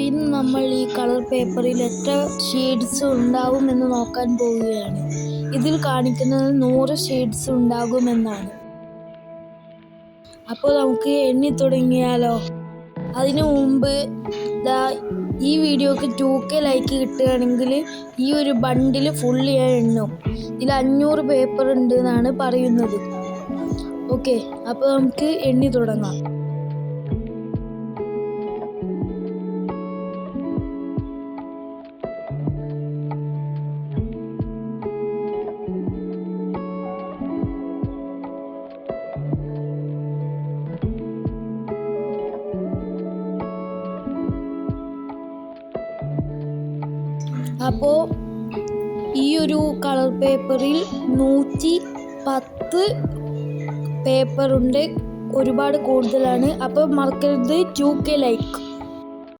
ഇന്ന് നമ്മൾ ഈ കളർ പേപ്പറിൽ എത്ര ഷെയ്ഡ്സ് ഉണ്ടാവുമെന്ന് നോക്കാൻ പോവുകയാണ്. ഇതിൽ കാണിക്കുന്നത് 100 ഷെയ്ഡ്സ് ഉണ്ടാകുമെന്നാണ്. അപ്പോൾ നമുക്ക് എണ്ണി തുടങ്ങിയാലോ? അതിനു മുമ്പ് ഈ വീഡിയോക്ക് 2K ലൈക്ക് കിട്ടുകയാണെങ്കിൽ ഈ ഒരു ബണ്ടിൽ ഫുള്ള് ഞാൻ എണ്ണും. ഇതിൽ 500 പേപ്പർ ഉണ്ട് എന്നാണ് പറയുന്നത്. ഓക്കെ, അപ്പോൾ നമുക്ക് എണ്ണി തുടങ്ങാം. അപ്പോൾ ഈ ഒരു കളർ പേപ്പറിൽ 110 പേപ്പറുണ്ട്, ഒരുപാട് കൂടുതലാണ്. അപ്പോൾ മറക്കരുത് 2K ലൈക്ക്.